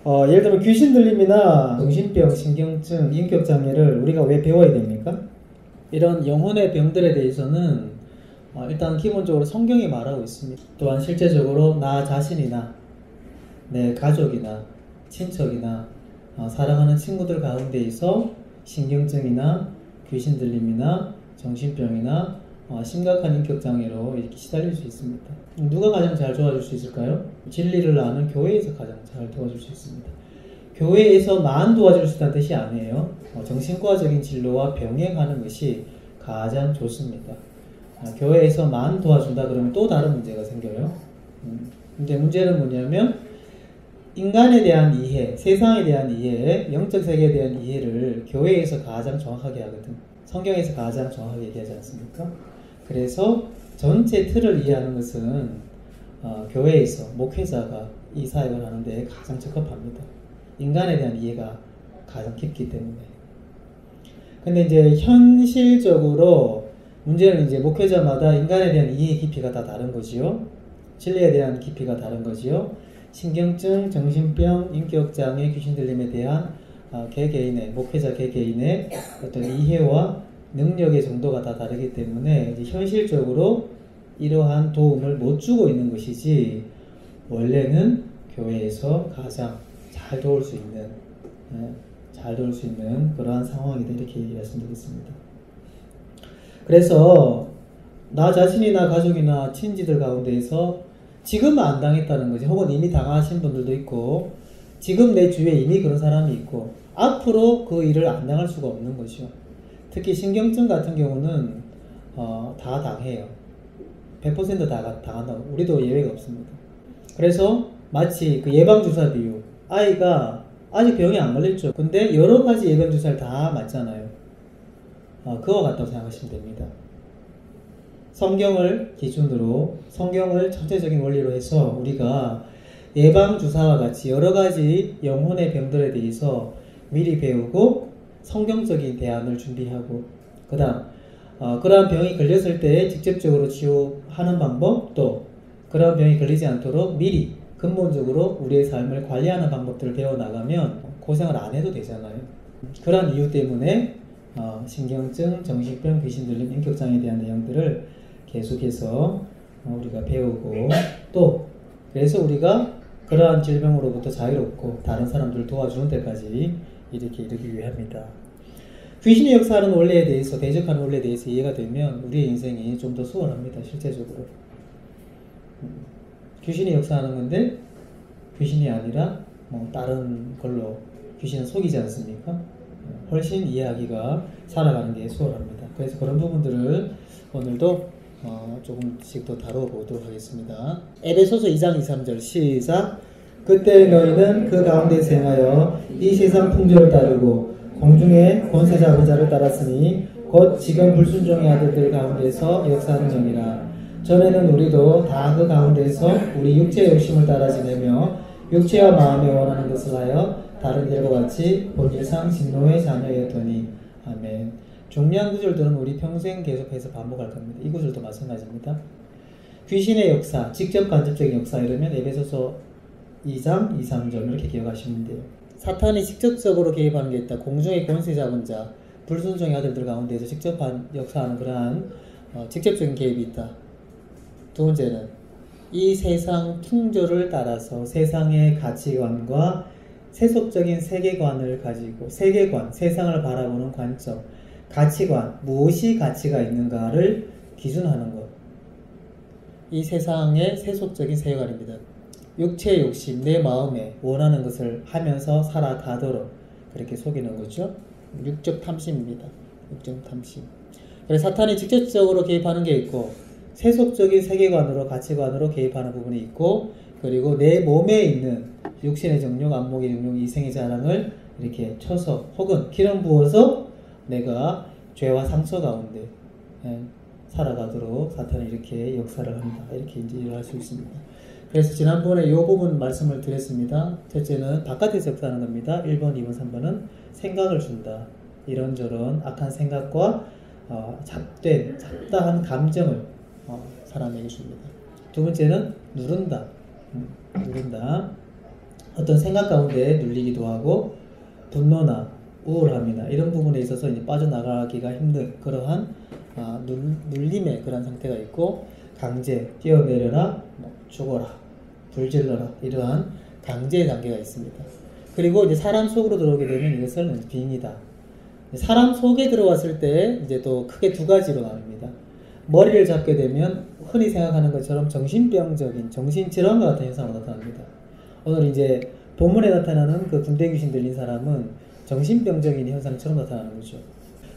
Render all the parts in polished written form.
예를 들면 귀신 들림이나 정신병, 신경증, 인격장애를 우리가 왜 배워야 됩니까? 이런 영혼의 병들에 대해서는 일단 기본적으로 성경이 말하고 있습니다. 또한 실제적으로 나 자신이나 내 가족이나 친척이나 사랑하는 친구들 가운데에서 신경증이나 귀신 들림이나 정신병이나 심각한 인격장애로 이렇게 시달릴 수 있습니다. 누가 가장 잘 도와줄 수 있을까요? 진리를 아는 교회에서 가장 잘 도와줄 수 있습니다. 교회에서만 도와줄 수 있다는 뜻이 아니에요. 정신과적인 진로와 병행하는 것이 가장 좋습니다. 교회에서만 도와준다 그러면 또 다른 문제가 생겨요. 근데 문제는 뭐냐면 인간에 대한 이해, 세상에 대한 이해, 영적 세계에 대한 이해를 교회에서 가장 정확하게 하거든. 성경에서 가장 정확하게 얘기하지 않습니까? 그래서 전체 틀을 이해하는 것은 교회에서 목회자가 이 사역을 하는데 가장 적합합니다. 인간에 대한 이해가 가장 깊기 때문에. 근데 이제 현실적으로 문제는 이제 목회자마다 인간에 대한 이해 깊이가 다 다른 거지요. 진리에 대한 깊이가 다른 거지요. 신경증, 정신병, 인격장애, 귀신 들림에 대한 개개인의, 목회자 개개인의 어떤 이해와 능력의 정도가 다 다르기 때문에 이제 현실적으로 이러한 도움을 못 주고 있는 것이지, 원래는 교회에서 가장 잘 도울 수 있는 그러한 상황이다, 이렇게 말씀드리겠습니다. 그래서 나 자신이나 가족이나 친지들 가운데에서 지금은 안 당했다는 거지, 혹은 이미 당하신 분들도 있고, 지금 내 주위에 이미 그런 사람이 있고, 앞으로 그 일을 안 당할 수가 없는 거죠. 특히 신경증 같은 경우는 다 당해요. 100% 다 당한다고. 우리도 예외가 없습니다. 그래서 마치 그 예방주사 비유, 아이가 아직 병이 안 걸렸죠. 근데 여러 가지 예방주사를 다 맞잖아요. 그와 같다고 생각하시면 됩니다. 성경을 기준으로, 성경을 전체적인 원리로 해서 우리가 예방주사와 같이 여러 가지 영혼의 병들에 대해서 미리 배우고 성경적인 대안을 준비하고, 그 다음 그러한 병이 걸렸을 때 직접적으로 치유하는 방법, 또 그러한 병이 걸리지 않도록 미리 근본적으로 우리의 삶을 관리하는 방법들을 배워나가면 고생을 안 해도 되잖아요. 그런 이유 때문에 신경증, 정신병, 귀신 들림, 인격장애에 대한 내용들을 계속해서 우리가 배우고, 또 그래서 우리가 그러한 질병으로부터 자유롭고 다른 사람들을 도와주는 데까지 이렇게 이르기 위함이다. 귀신의 역사하는 원리에 대해서, 대적하는 원리에 대해서 이해가 되면 우리의 인생이 좀 더 수월합니다. 실제적으로 귀신이 역사하는 건데 귀신이 아니라 다른 걸로 귀신은 속이지 않습니까? 훨씬 이해하기가, 살아가는 게 수월합니다. 그래서 그런 부분들을 오늘도 조금씩 더 다뤄보도록 하겠습니다. 에베소서 2장 2-3절 시작. 그때 너희는 그 가운데서 행하여 이 세상 풍조를 따르고 공중의 권세 잡은 자를 따랐으니 곧 지금 불순종의 아들들 가운데서 역사하는 영이라. 전에는 우리도 다 그 가운데서 우리 육체의 욕심을 따라 지내며 육체와 마음에 원하는 것을 하여 다른 일과 같이 본질상 진노의 자녀였더니. 아멘. 중요한 구절들은 우리 평생 계속해서 반복할 겁니다. 이 구절도 마찬가지입니다. 귀신의 역사, 직접 간접적인 역사, 이러면 에베소서 2장 2-3절 이렇게 기억하시면 돼요. 사탄이 직접적으로 개입하는 게 있다. 공중의 권세 잡은 자, 불순종의 아들들 가운데에서 직접 역사하는 그러한 직접적인 개입이 있다. 두 번째는 이 세상 풍조를 따라서 세상의 가치관과 세속적인 세계관을 가지고, 세계관, 세상을 바라보는 관점, 가치관, 무엇이 가치가 있는가를 기준하는 것. 이 세상의 세속적인 세계관입니다. 육체의 욕심, 내 마음에 원하는 것을 하면서 살아가도록 그렇게 속이는 거죠. 육적 탐심입니다. 육적 탐심. 그래서 사탄이 직접적으로 개입하는 게 있고, 세속적인 세계관으로, 가치관으로 개입하는 부분이 있고, 그리고 내 몸에 있는 육신의 정욕, 안목의 정욕, 이생의 자랑을 이렇게 쳐서 혹은 기름 부어서 내가 죄와 상처 가운데 살아가도록 사탄이 이렇게 역사를 합니다. 이렇게 이제 일을 할 수 있습니다. 그래서 지난번에 이 부분 말씀을 드렸습니다. 첫째는 바깥에서 역사하는 겁니다. 1번, 2번, 3번은 생각을 준다. 이런저런 악한 생각과 잡다한 감정을 사람에게 줍니다. 두 번째는 누른다. 누른다. 어떤 생각 가운데 눌리기도 하고 분노나 우울함이나 이런 부분에 있어서 이제 빠져나가기가 힘든 그러한 눌림의 그런 상태가 있고 강제, 뛰어내려라, 죽어라, 불질러라 이러한 강제의 단계가 있습니다. 그리고 이제 사람 속으로 들어오게 되면 이것을 빙이다. 사람 속에 들어왔을 때 이제 또 크게 두 가지로 나눕니다. 머리를 잡게 되면 흔히 생각하는 것처럼 정신병적인 정신질환과 같은 현상으로 나타납니다. 오늘 이제 본문에 나타나는 그 군대 귀신 들린 사람은 정신병적인 현상처럼 나타나는 거죠.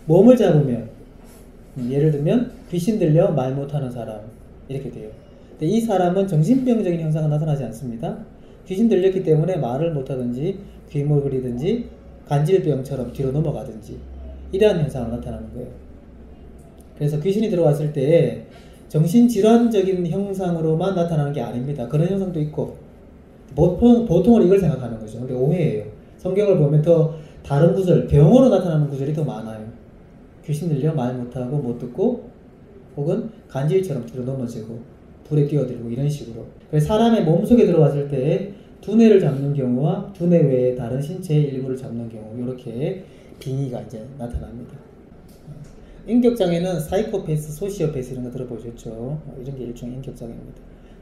몸을 잡으면 예를 들면 귀신 들려 말 못하는 사람 이렇게 돼요. 근데 이 사람은 정신병적인 현상은 나타나지 않습니다. 귀신 들렸기 때문에 말을 못하든지 귀몰거리든지 간질병처럼 뒤로 넘어가든지 이러한 현상으로 나타나는 거예요. 그래서 귀신이 들어왔을 때 정신질환적인 형상으로만 나타나는 게 아닙니다. 그런 현상도 있고 보통은 이걸 생각하는 거죠. 근데 오해예요. 성경을 보면 더 다른 구절, 병으로 나타나는 구절이 더 많아요. 귀신 들려 말 못하고 못 듣고 혹은 간질처럼 뒤로 넘어지고 불에 뛰어들고 이런 식으로. 그래서 사람의 몸속에 들어왔을 때 두뇌를 잡는 경우와 두뇌 외에 다른 신체의 일부를 잡는 경우 이렇게 빙의가 이제 나타납니다. 인격장애는 사이코패스, 소시오패스 이런 거 들어보셨죠? 이런 게 일종의 인격장애입니다.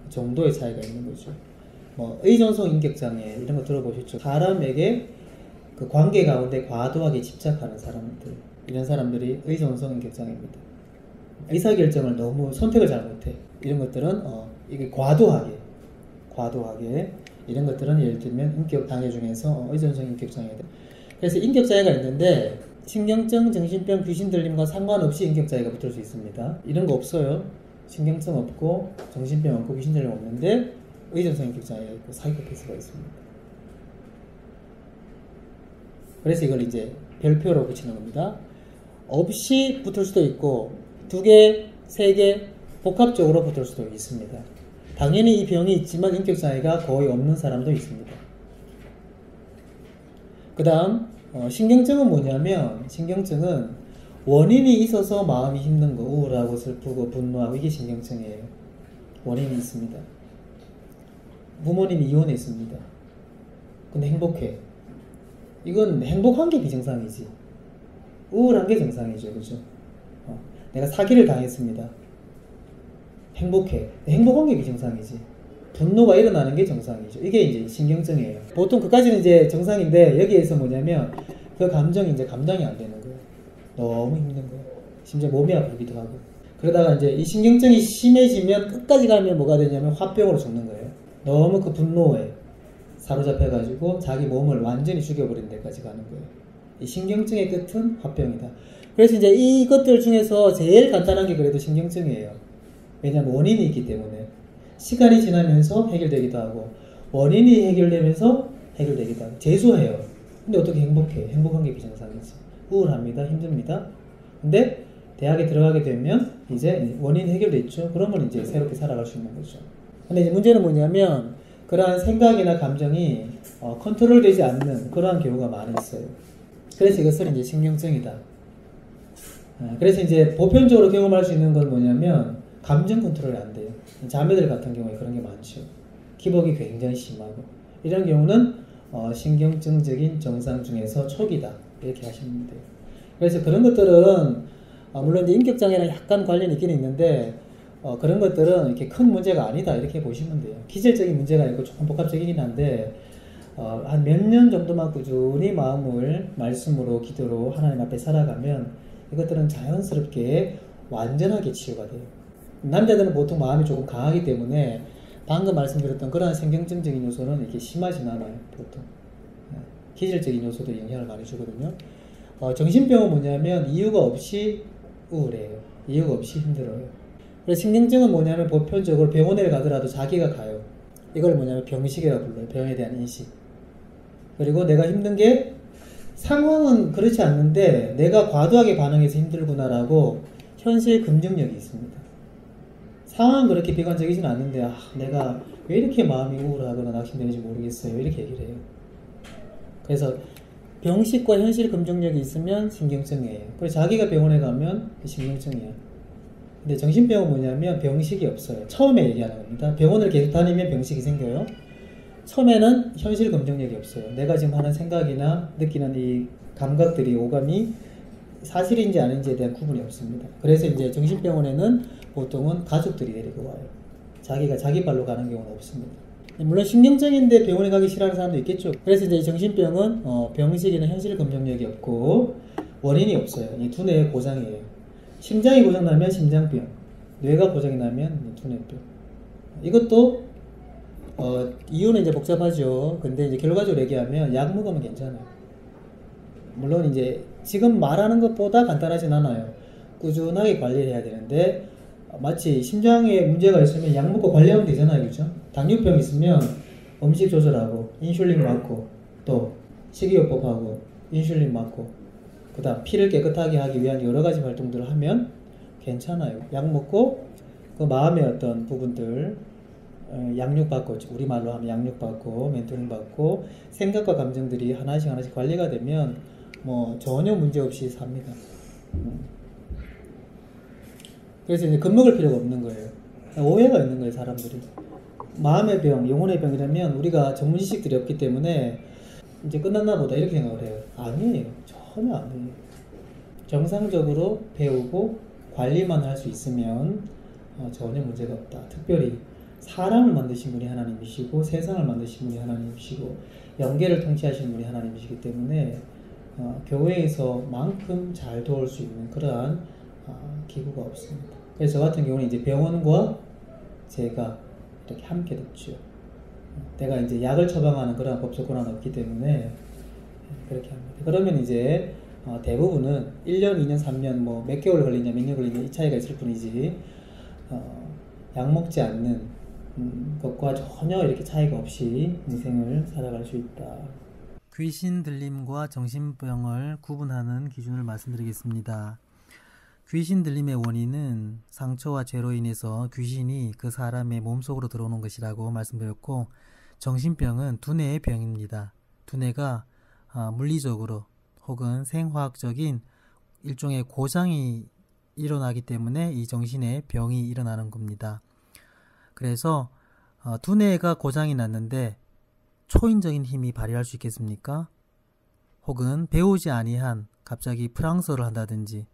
정도의 차이가 있는 거죠. 의존성 인격장애 이런 거 들어보셨죠? 사람에게 그 관계 가운데 과도하게 집착하는 사람들 이런 사람들이 의존성 인격장애입니다. 의사결정을 너무 선택을 잘 못해. 이런 것들은 이게 과도하게 이런 것들은 예를 들면 인격장애 중에서 의존성 인격장애들. 그래서 인격장애가 있는데 신경증, 정신병, 귀신 들림과 상관없이 인격장애가 붙을 수 있습니다. 이런 거 없어요. 신경증 없고 정신병 없고 귀신 들림 없는데 의존성 인격장애가 있고 사이코패스가 있습니다. 그래서 이걸 이제 별표로 붙이는 겁니다. 없이 붙을 수도 있고 2개, 3개 복합적으로 붙을 수도 있습니다. 당연히 이 병이 있지만 인격장애가 거의 없는 사람도 있습니다. 그 다음 신경증은 뭐냐면 신경증은 원인이 있어서 마음이 힘든 거 우울하고 슬프고 분노하고 이게 신경증이에요. 원인이 있습니다. 부모님이 이혼했습니다. 근데 행복해. 이건 행복한 게 비정상이지. 우울한 게 정상이죠. 그죠? 내가 사기를 당했습니다. 행복해. 행복한 게 비정상이지. 분노가 일어나는 게 정상이죠. 이게 이제 신경증이에요. 보통 그까지는 이제 정상인데 여기에서 뭐냐면 그 감정이 이제 감당이 안 되는 거예요. 너무 힘든 거예요. 심지어 몸이 아프기도 하고. 그러다가 이제 이 신경증이 심해지면 끝까지 가면 뭐가 되냐면 화병으로 죽는 거예요. 너무 그 분노에 사로잡혀가지고 자기 몸을 완전히 죽여버리는 데까지 가는 거예요. 이 신경증의 끝은 화병이다. 그래서 이제 이것들 중에서 제일 간단한 게 그래도 신경증이에요. 왜냐하면 원인이 있기 때문에 시간이 지나면서 해결되기도 하고 원인이 해결되면서 해결되기도 하고 재수해요. 근데 어떻게 행복해? 행복한 게 비정상이지. 우울합니다. 힘듭니다. 근데 대학에 들어가게 되면 이제 원인 해결됐죠. 그러면 이제 새롭게 살아갈 수 있는 거죠. 근데 이제 문제는 뭐냐면 그러한 생각이나 감정이 컨트롤되지 않는 그러한 경우가 많이 있어요. 그래서 이것을 이제 신경증이다. 그래서 이제 보편적으로 경험할 수 있는 건 뭐냐면 감정 컨트롤이 안 돼요. 자매들 같은 경우에 그런 게 많죠. 기복이 굉장히 심하고 이런 경우는 신경증적인 증상 중에서 초기다 이렇게 하시면 돼요. 그래서 그런 것들은 물론 이제 인격장애랑 약간 관련이 있긴 있는데 그런 것들은 이렇게 큰 문제가 아니다 이렇게 보시면 돼요. 기질적인 문제가 있고 조금 복합적이긴 한데 한 몇 년 정도만 꾸준히 마음을 말씀으로 기도로 하나님 앞에 살아가면 이것들은 자연스럽게 완전하게 치유가 돼요. 남자들은 보통 마음이 조금 강하기 때문에 방금 말씀드렸던 그러한 신경증적인 요소는 이렇게 심하진 않아요. 보통 기질적인 요소도 영향을 많이 주거든요. 정신병은 뭐냐면 이유가 없이 우울해요. 이유가 없이 힘들어요. 그래서 신경증은 뭐냐면 보편적으로 병원에 가더라도 자기가 가요. 이걸 뭐냐면 병식이라고 불러요. 병에 대한 인식. 그리고 내가 힘든 게 상황은 그렇지 않는데 내가 과도하게 반응해서 힘들구나라고 현실 긍정력이 있습니다. 상황은 그렇게 비관적이진 않는데 내가 왜 이렇게 마음이 우울하거나 낙심되는지 모르겠어요. 이렇게 얘기를 해요. 그래서 병식과 현실 긍정력이 있으면 신경증이에요. 그래서 자기가 병원에 가면 신경증이에요. 근데 정신병은 뭐냐면 병식이 없어요. 처음에 얘기하는 겁니다. 병원을 계속 다니면 병식이 생겨요. 처음에는 현실 검증력이 없어요. 내가 지금 하는 생각이나 느끼는 이 감각들이 오감이 사실인지 아닌지에 대한 구분이 없습니다. 그래서 이제 정신병원에는 보통은 가족들이 데리고 와요. 자기가 자기 발로 가는 경우는 없습니다. 물론 심경증인데 병원에 가기 싫어하는 사람도 있겠죠. 그래서 이제 정신병은 병식이나 현실 검증력이 없고 원인이 없어요. 이 두뇌의 고장이에요. 심장이 고장나면 심장병, 뇌가 고장이 나면 두뇌병. 이것도 이유는 이제 복잡하죠. 근데 이제 결과적으로 얘기하면 약 먹으면 괜찮아요. 물론 이제 지금 말하는 것보다 간단하진 않아요. 꾸준하게 관리를 해야 되는데 마치 심장에 문제가 있으면 약 먹고 관리하면 되잖아요. 그죠? 당뇨병 있으면 음식 조절하고 인슐린 맞고 또 식이요법하고 인슐린 맞고 그 다음 피를 깨끗하게 하기 위한 여러 가지 활동들을 하면 괜찮아요. 약 먹고 그 마음의 어떤 부분들 양육 받고, 우리말로 하면 양육 받고 멘토링 받고 생각과 감정들이 하나씩 하나씩 관리가 되면 뭐 전혀 문제 없이 삽니다. 그래서 이제 겁먹을 필요가 없는 거예요. 오해가 있는 거예요, 사람들이. 마음의 병, 영혼의 병이라면 우리가 전문 지식들이 없기 때문에 이제 끝났나 보다 이렇게 생각을 해요. 아니에요. 전혀 아니에요. 정상적으로 배우고 관리만 할 수 있으면 전혀 문제가 없다. 특별히 사람을 만드신 분이 하나님이시고 세상을 만드신 분이 하나님이시고 영계를 통치하신 분이 하나님이시기 때문에 교회에서만큼 잘 도울 수 있는 그러한 기구가 없습니다. 그래서 저 같은 경우는 이제 병원과 제가 이렇게 함께 듣죠. 내가 이제 약을 처방하는 그런 법적 권한은 없기 때문에 그렇게 합니다. 그러면 이제 대부분은 1년, 2년, 3년 뭐 몇 개월 걸리냐 몇 년 걸리냐 이 차이가 있을 뿐이지 약 먹지 않는 것과 전혀 이렇게 차이가 없이 인생을 살아갈 수 있다. 귀신 들림과 정신병을 구분하는 기준을 말씀드리겠습니다. 귀신 들림의 원인은 상처와 죄로 인해서 귀신이 그 사람의 몸속으로 들어오는 것이라고 말씀드렸고, 정신병은 두뇌의 병입니다. 두뇌가 물리적으로 혹은 생화학적인 일종의 고장이 일어나기 때문에 이 정신의 병이 일어나는 겁니다. 그래서 두뇌가 고장이 났는데 초인적인 힘이 발휘할 수 있겠습니까? 혹은 배우지 아니한 갑자기 프랑스어를 한다든지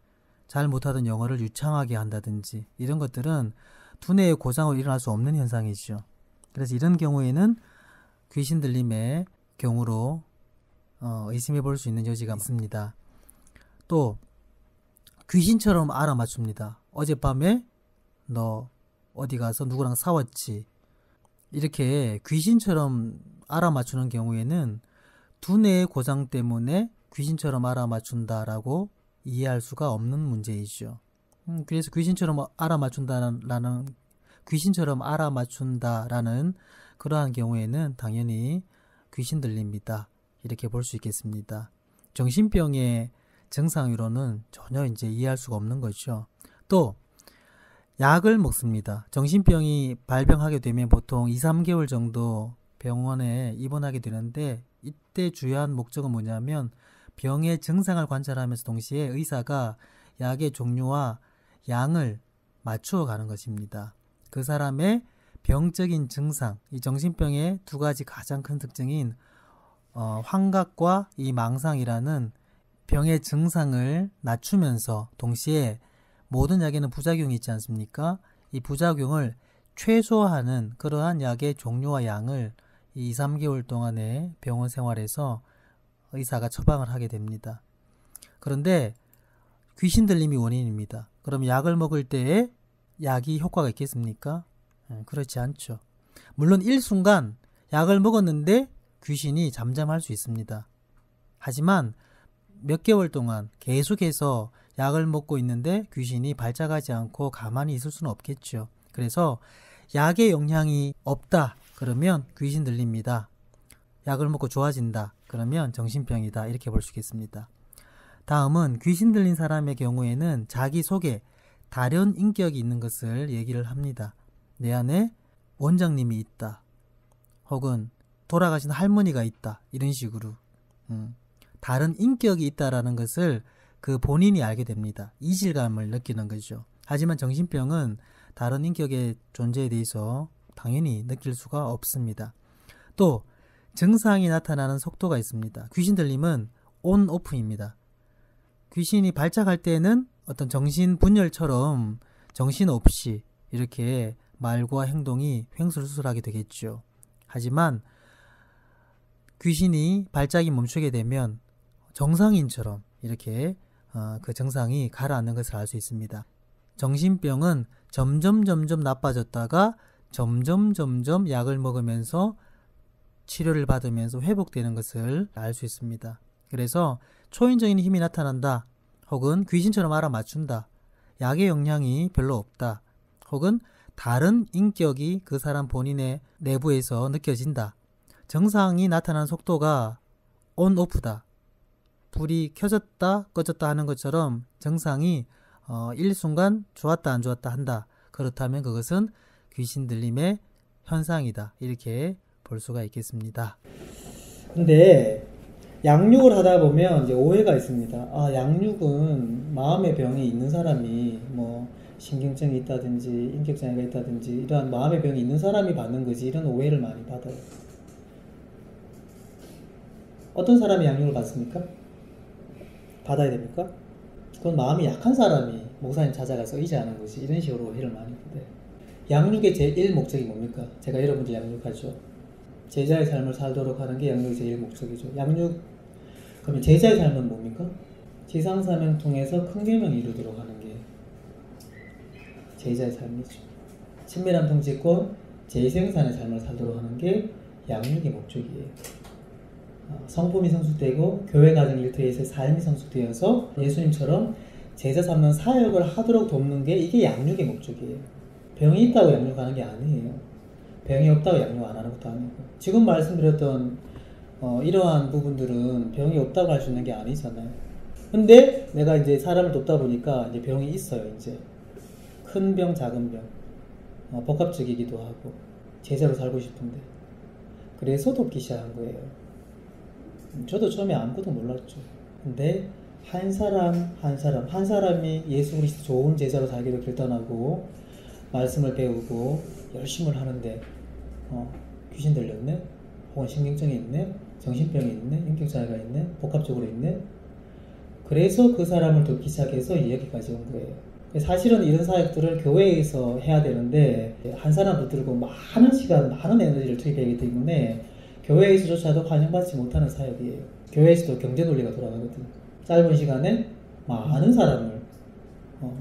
잘 못하던 영어를 유창하게 한다든지 이런 것들은 두뇌의 고장으로 일어날 수 없는 현상이죠. 그래서 이런 경우에는 귀신 들림의 경우로 의심해 볼 수 있는 여지가 있습니다. 또 귀신처럼 알아맞춥니다. 어젯밤에 너 어디 가서 누구랑 싸웠지? 이렇게 귀신처럼 알아맞추는 경우에는 두뇌의 고장 때문에 귀신처럼 알아맞춘다라고 이해할 수가 없는 문제이죠. 그래서 귀신처럼 알아맞춘다라는 그러한 경우에는 당연히 귀신 들립니다. 이렇게 볼 수 있겠습니다. 정신병의 증상으로는 전혀 이제 이해할 수가 없는 거죠. 또 약을 먹습니다. 정신병이 발병하게 되면 보통 2-3개월 정도 병원에 입원하게 되는데 이때 주요한 목적은 뭐냐면 병의 증상을 관찰하면서 동시에 의사가 약의 종류와 양을 맞추어 가는 것입니다. 그 사람의 병적인 증상, 이 정신병의 두 가지 가장 큰 특징인 환각과 이 망상이라는 병의 증상을 낮추면서 동시에 모든 약에는 부작용이 있지 않습니까? 이 부작용을 최소화하는 그러한 약의 종류와 양을 2-3개월 동안의 병원 생활에서 의사가 처방을 하게 됩니다. 그런데 귀신 들림이 원인입니다. 그럼 약을 먹을 때에 약이 효과가 있겠습니까? 그렇지 않죠. 물론 일순간 약을 먹었는데 귀신이 잠잠할 수 있습니다. 하지만 몇 개월 동안 계속해서 약을 먹고 있는데 귀신이 발작하지 않고 가만히 있을 수는 없겠죠. 그래서 약의 영향이 없다 그러면 귀신 들립니다. 약을 먹고 좋아진다 그러면 정신병이다 이렇게 볼 수 있겠습니다. 다음은 귀신 들린 사람의 경우에는 자기 속에 다른 인격이 있는 것을 얘기를 합니다. 내 안에 원장님이 있다 혹은 돌아가신 할머니가 있다 이런 식으로 다른 인격이 있다라는 것을 그 본인이 알게 됩니다. 이질감을 느끼는 거죠. 하지만 정신병은 다른 인격의 존재에 대해서 당연히 느낄 수가 없습니다. 또 증상이 나타나는 속도가 있습니다. 귀신 들림은 온 오프입니다. 귀신이 발작할 때는 어떤 정신 분열처럼 정신없이 이렇게 말과 행동이 횡설수설하게 되겠죠. 하지만 귀신이 발작이 멈추게 되면 정상인처럼 이렇게 그 증상이 가라앉는 것을 알 수 있습니다. 정신병은 점점 나빠졌다가 점점 약을 먹으면서 치료를 받으면서 회복되는 것을 알 수 있습니다. 그래서 초인적인 힘이 나타난다, 혹은 귀신처럼 알아맞춘다, 약의 영향이 별로 없다, 혹은 다른 인격이 그 사람 본인의 내부에서 느껴진다, 증상이 나타나는 속도가 온 오프다, 불이 켜졌다 꺼졌다 하는 것처럼 증상이 일순간 좋았다 안 좋았다 한다, 그렇다면 그것은 귀신 들림의 현상이다, 이렇게 볼 수가 있겠습니다. 근데 양육을 하다 보면 이제 오해가 있습니다. 양육은 마음의 병이 있는 사람이 뭐 신경증이 있다든지 인격장애가 있다든지 이러한 마음의 병이 있는 사람이 받는 거지, 이런 오해를 많이 받아요. 어떤 사람이 양육을 받습니까? 받아야 됩니까? 그건 마음이 약한 사람이 목사님 찾아가서 의지하는 거지, 이런 식으로 오해를 많이 받아요. 양육의 제1 목적이 뭡니까? 제가 여러분들 양육하죠. 제자의 삶을 살도록 하는 게 양육의 제1 목적이죠. 그러면 제자의 삶은 뭡니까? 지상사명 통해서 큰 계명을 이루도록 하는 게 제자의 삶이죠. 친밀한 통치권, 재생산의 삶을 살도록 하는 게 양육의 목적이에요. 성품이 성숙되고 교회 가정 일터에서 삶이 성숙되어서 예수님처럼 제자 삼는 사역을 하도록 돕는 게, 이게 양육의 목적이에요. 병이 있다고 양육하는 게 아니에요. 병이 없다고 양육 안 하는 것도 아니고, 지금 말씀드렸던 이러한 부분들은 병이 없다고 할 수 있는 게 아니잖아요. 근데 내가 이제 사람을 돕다 보니까 이제 병이 있어요. 이제 큰 병, 작은 병, 복합적이기도 하고 제자로 살고 싶은데, 그래서 돕기 시작한 거예요. 저도 처음에 아무것도 몰랐죠. 근데 한 사람이 예수 그리스도 좋은 제자로 살기로 결단하고 말씀을 배우고 열심을 하는데 귀신 들렸네, 혹은 신경증이 있네, 정신병이 있네, 인격장애가 있네, 복합적으로 있네. 그래서 그 사람을 돕기 시작해서 여기까지 온 거예요. 사실은 이런 사역들을 교회에서 해야 되는데 한 사람 붙들고 많은 시간, 많은 에너지를 투입하기 때문에 교회에서조차도 환영받지 못하는 사역이에요. 교회에서도 경제 논리가 돌아가거든요. 짧은 시간에 많은 사람을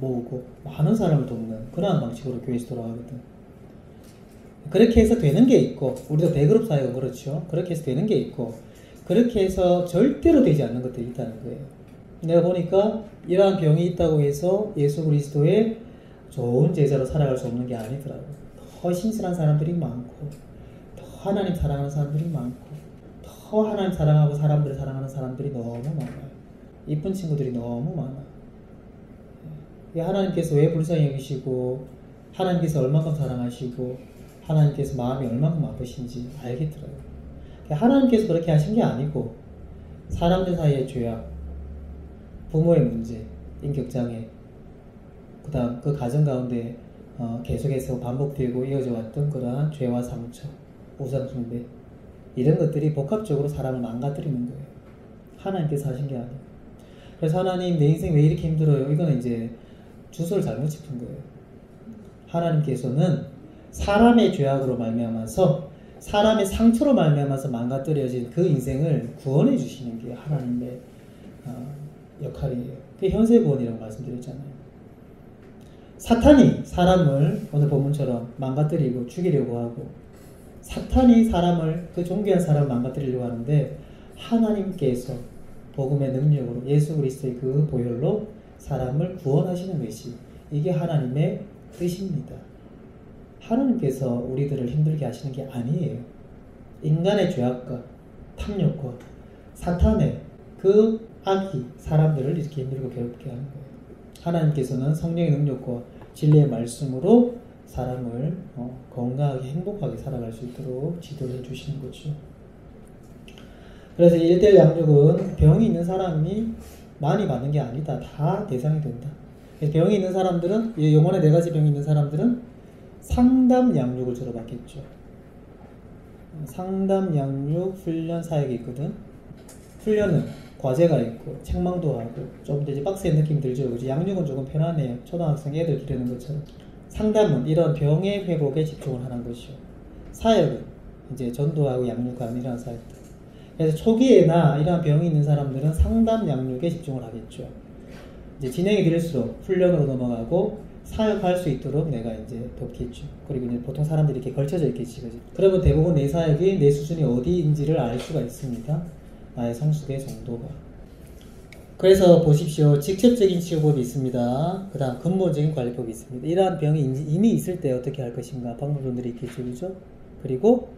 모으고 많은 사람을 돕는 그러한 방식으로 교회에서 돌아가거든요. 그렇게 해서 되는 게 있고, 우리도 대그룹 사역은 그렇죠. 그렇게 해서 되는 게 있고, 그렇게 해서 절대로 되지 않는 것들이 있다는 거예요. 내가 보니까 이러한 병이 있다고 해서 예수 그리스도의 좋은 제자로 살아갈 수 없는 게 아니더라고요. 더 신실한 사람들이 많고, 더 하나님 사랑하는 사람들이 많고, 더 하나님 사랑하고 사람들을 사랑하는 사람들이 너무 많아요. 이쁜 친구들이 너무 많아요. 하나님께서 왜 불쌍히 여기시고, 하나님께서 얼마큼 사랑하시고, 하나님께서 마음이 얼마큼 아프신지 알겠더라고요. 하나님께서 그렇게 하신 게 아니고, 사람들 사이의 죄악, 부모의 문제, 인격장애, 그 다음 그 가정 가운데 계속해서 반복되고 이어져 왔던 그러한 죄와 상처, 우상숭배, 이런 것들이 복합적으로 사람을 망가뜨리는 거예요. 하나님께서 하신 게 아니에요. 그래서 하나님, 내 인생 왜 이렇게 힘들어요? 이거는 이제 주소를 잘못 짚은 거예요. 하나님께서는 사람의 죄악으로 말미암아서, 사람의 상처로 말미암아서 망가뜨려진 그 인생을 구원해 주시는 게 하나님의 역할이에요. 그게 현세 구원이라고 말씀드렸잖아요. 사탄이 사람을 오늘 본문처럼 망가뜨리고 죽이려고 하고, 사탄이 사람을, 그 존귀한 사람을 망가뜨리려고 하는데, 하나님께서 복음의 능력으로 예수 그리스도의 그 보혈로 사람을 구원하시는 것이, 이게 하나님의 뜻입니다. 하나님께서 우리들을 힘들게 하시는 게 아니에요. 인간의 죄악과 탐욕과 사탄의 그 악이 사람들을 이렇게 힘들고 괴롭게 하는 거예요. 하나님께서는 성령의 능력과 진리의 말씀으로 사람을 건강하게 행복하게 살아갈 수 있도록 지도를 해주시는 거죠. 그래서 1대1 양육은 병이 있는 사람이 많이 받는 게 아니다. 다 대상이 된다. 병이 있는 사람들은, 영혼의 4가지 병이 있는 사람들은 상담 양육을 주로 받겠죠. 상담, 양육, 훈련, 사역이 있거든. 훈련은 과제가 있고 책망도 하고 좀 더 이제 빡센 느낌 들죠. 그지? 양육은 조금 편하네요. 초등학생 애들 기르는 것처럼. 상담은 이런 병의 회복에 집중을 하는 것이요. 사역은 이제 전도하고 양육하는 이런 사역들. 그래서 초기에나 이러한 병이 있는 사람들은 상담, 양육에 집중을 하겠죠. 이제 진행이 될수록 훈련으로 넘어가고 사역할 수 있도록 내가 이제 돕겠죠. 그리고 이제 보통 사람들이 이렇게 걸쳐져 있겠지, 그지? 그러면 대부분 내 사역이 내 수준이 어디인지를 알 수가 있습니다. 나의 성숙의 정도가. 그래서 보십시오. 직접적인 치유법이 있습니다. 그 다음 근본적인 관리법이 있습니다. 이러한 병이 이미 있을 때 어떻게 할 것인가 방법론들이 있겠죠, 그죠? 그리고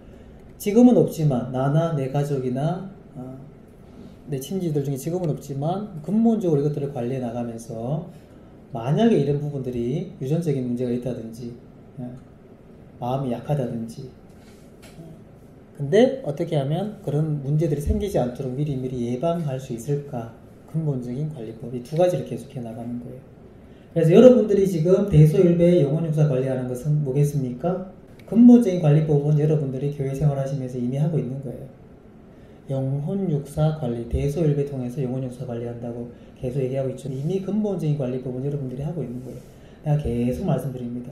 지금은 없지만 나나 내 가족이나 내 친지들 중에 지금은 없지만 근본적으로 이것들을 관리해 나가면서 만약에 이런 부분들이 유전적인 문제가 있다든지 마음이 약하다든지 근데 어떻게 하면 그런 문제들이 생기지 않도록 미리미리 예방할 수 있을까? 근본적인 관리법. 이 두 가지를 계속해 나가는 거예요. 그래서 여러분들이 지금 대소일배 영혼육사 관리하는 것은 뭐겠습니까? 근본적인 관리법은 여러분들이 교회 생활하시면서 이미 하고 있는 거예요. 영혼육사 관리, 대소일배 통해서 영혼육사 관리한다고 계속 얘기하고 있죠. 이미 근본적인 관리법은 여러분들이 하고 있는 거예요. 내가 계속 말씀드립니다.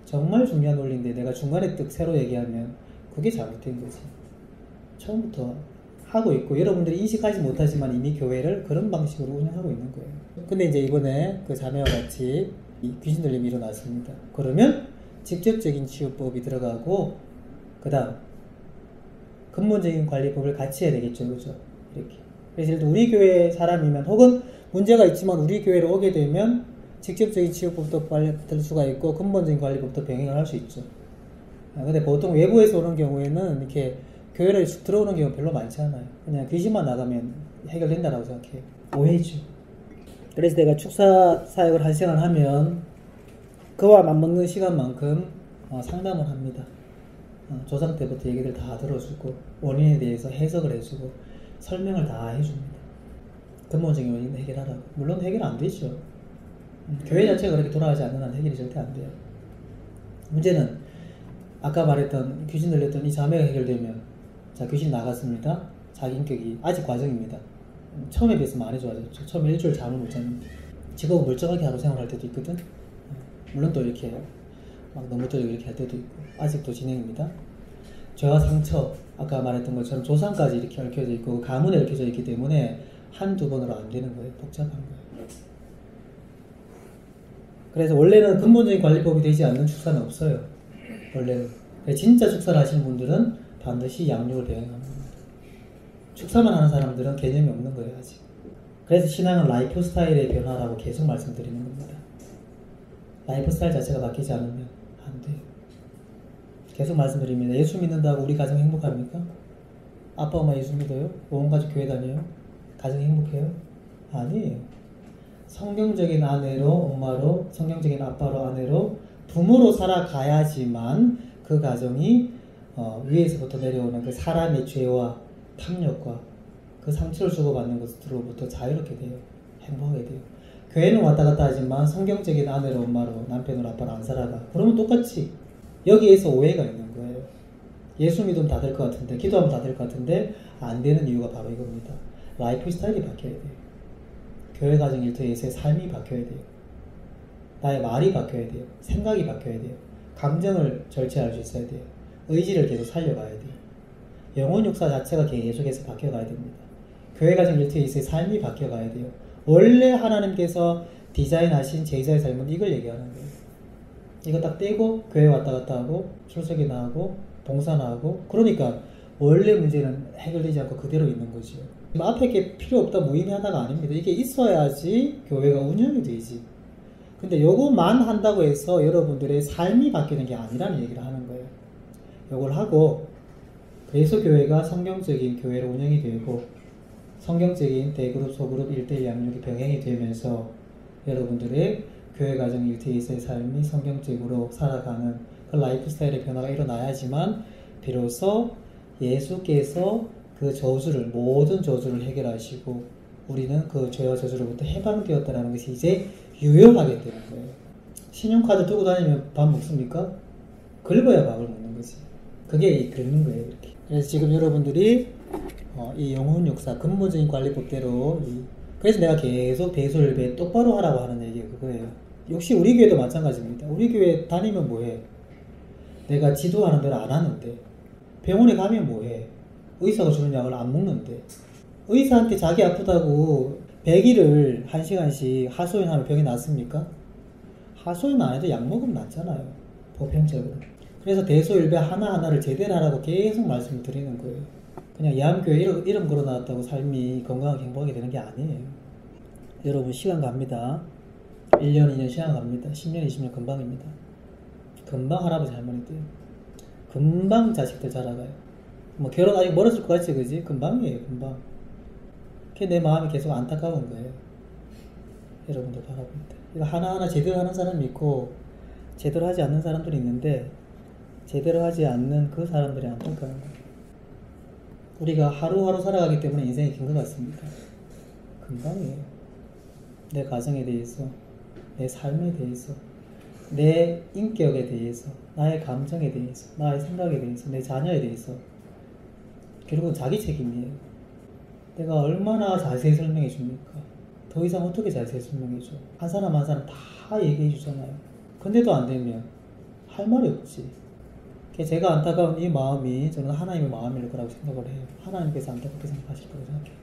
정말 중요한 원리인데 내가 중간에 뜩 새로 얘기하면 그게 잘못된 거지. 처음부터 하고 있고 여러분들이 인식하지 못하지만 이미 교회를 그런 방식으로 운영하고 있는 거예요. 근데 이제 이번에 그 자매와 같이 귀신 들림이 일어났습니다. 그러면 직접적인 치유법이 들어가고 그 다음 근본적인 관리법을 같이 해야 되겠죠, 그죠? 이렇게. 그래서 예를 들어 우리 교회 사람이면 혹은 문제가 있지만 우리 교회로 오게 되면 직접적인 치유법도 받을 수가 있고 근본적인 관리법도 병행을 할 수 있죠. 근데 보통 외부에서 오는 경우에는 이렇게 교회를 들어오는 경우 별로 많지 않아요. 그냥 귀신만 나가면 해결된다라고 생각해요. 오해죠. 그래서 내가 축사 사역을 한 시간 하면 그와 맞먹는 시간만큼 상담을 합니다. 조상 때부터 얘기들 다 들어주고 원인에 대해서 해석을 해주고 설명을 다 해줍니다. 근본적인 원인을 해결하라고. 물론 해결 안 되죠. 교회 자체가 그렇게 돌아가지 않는 한 해결이 절대 안 돼요. 문제는 아까 말했던 귀신 들렸던 이 자매가 해결되면 자 귀신 나갔습니다. 자기 인격이 아직 과정입니다. 처음에 비해서 많이 좋아졌죠. 처음에 일주일 잠을 못 잤는데 지금 멀쩡하게 하루 생활할 때도 있거든. 물론 또 이렇게 막 너무 또 이렇게 할 때도 있고 아직도 진행입니다. 죄와 상처 아까 말했던 것처럼 조상까지 이렇게 얽혀져 있고 가문에 얽혀져 있기 때문에 한두 번으로 안 되는 거예요. 복잡한 거예요. 그래서 원래는 근본적인 관리법이 되지 않는 축사는 없어요. 원래는. 진짜 축사를 하시는 분들은 반드시 양육을 병행하는 겁니다. 축사만 하는 사람들은 개념이 없는 거예요, 아직. 그래서 신앙은 라이프 스타일의 변화라고 계속 말씀드리는 겁니다. 라이프 스타일 자체가 바뀌지 않으면 안 돼요. 계속 말씀드립니다. 예수 믿는다고 우리 가정 행복합니까? 아빠, 엄마 예수 믿어요? 온 가족 교회 다녀요? 가정이 행복해요? 아니에요. 성경적인 아내로, 엄마로, 성경적인 아빠로, 아내로, 부모로 살아가야지만 그 가정이 위에서부터 내려오는 그 사람의 죄와 탐욕과 그 상처를 주고받는 것으로부터 자유롭게 돼요. 행복하게 돼요. 교회는 왔다 갔다 하지만 성경적인 아내로, 엄마로, 남편으로, 아빠로 안 살아가. 그러면 똑같이 여기에서 오해가 있는 거예요. 예수 믿으면 다 될 것 같은데, 기도하면 다 될 것 같은데 안 되는 이유가 바로 이겁니다. 라이프 스타일이 바뀌어야 돼요. 교회 가정 일터에서의 삶이 바뀌어야 돼요. 나의 말이 바뀌어야 돼요. 생각이 바뀌어야 돼요. 감정을 절제할 수 있어야 돼요. 의지를 계속 살려가야 돼요. 영혼 육사 자체가 계속해서 바뀌어가야 됩니다. 교회 가정 일터에서의 삶이 바뀌어가야 돼요. 원래 하나님께서 디자인하신 제자의 삶은 이걸 얘기하는 거예요. 이거 딱 떼고 교회 왔다 갔다 하고 출석이나 하고 봉사나 하고 그러니까 원래 문제는 해결되지 않고 그대로 있는 거죠. 앞에 게 필요 없다 무의미하다가 아닙니다. 이게 있어야지 교회가 운영이 되지. 근데 요거만 한다고 해서 여러분들의 삶이 바뀌는 게 아니라는 얘기를 하는 거예요. 요걸 하고 그래서 교회가 성경적인 교회로 운영이 되고 성경적인 대그룹, 소그룹, 1대1 양육이 병행이 되면서 여러분들의 교회 가정 일대에서의 삶이 성경적으로 살아가는 그 라이프 스타일의 변화가 일어나야지만 비로소 예수께서 그 저주를 모든 저주를 해결하시고 우리는 그 죄와 저주로부터 해방되었다는 것이 이제 유효하게 되는 거예요. 신용카드 두고 다니면 밥 먹습니까? 긁어야 밥을 먹는 거지. 그게 긁는 거예요, 이렇게. 그래서 지금 여러분들이 이 영혼 육사 근본적인 관리법대로 그래서 내가 계속 대소일배 똑바로 하라고 하는 얘기가 그거예요. 역시 우리 교회도 마찬가지입니다. 우리 교회 다니면 뭐해? 내가 지도하는 대로 안 하는데, 병원에 가면 뭐해? 의사가 주는 약을 안 먹는데, 의사한테 자기 아프다고 100일을 1시간씩 하소연하면 병이 낫습니까? 하소연 안 해도 약 먹으면 낫잖아요. 보편적으로. 그래서 대소일배 하나하나를 제대로 하라고 계속 말씀을 드리는 거예요. 그냥 예암교회 이름 걸어놨다고 삶이 건강하게 행복하게 되는 게 아니에요. 여러분 시간 갑니다. 1년 2년 시간 갑니다. 10년 20년 금방입니다. 금방 할아버지 할머니 돼요. 금방 자식들 자라가요. 뭐 결혼 아직 멀었을 것 같지 그지? 금방이에요 금방. 그게 내 마음이 계속 안타까운 거예요. 여러분들 바라볼 때 이거 하나하나 제대로 하는 사람이 있고 제대로 하지 않는 사람들이 있는데 제대로 하지 않는 그 사람들이 안타까운 거예요. 우리가 하루하루 살아가기 때문에 인생이 긴 것 같습니다. 금방이에요. 내 가정에 대해서, 내 삶에 대해서, 내 인격에 대해서, 나의 감정에 대해서, 나의 생각에 대해서, 내 자녀에 대해서 결국은 자기 책임이에요. 내가 얼마나 자세히 설명해 줍니까? 더 이상 어떻게 자세히 설명해 줘? 한 사람 한 사람 다 얘기해 주잖아요. 근데도 안 되면 할 말이 없지. 제가 안타까운 이 마음이 저는 하나님의 마음일 거라고 생각을 해요. 하나님께서 안타깝게 생각하실 거라고 생각해요.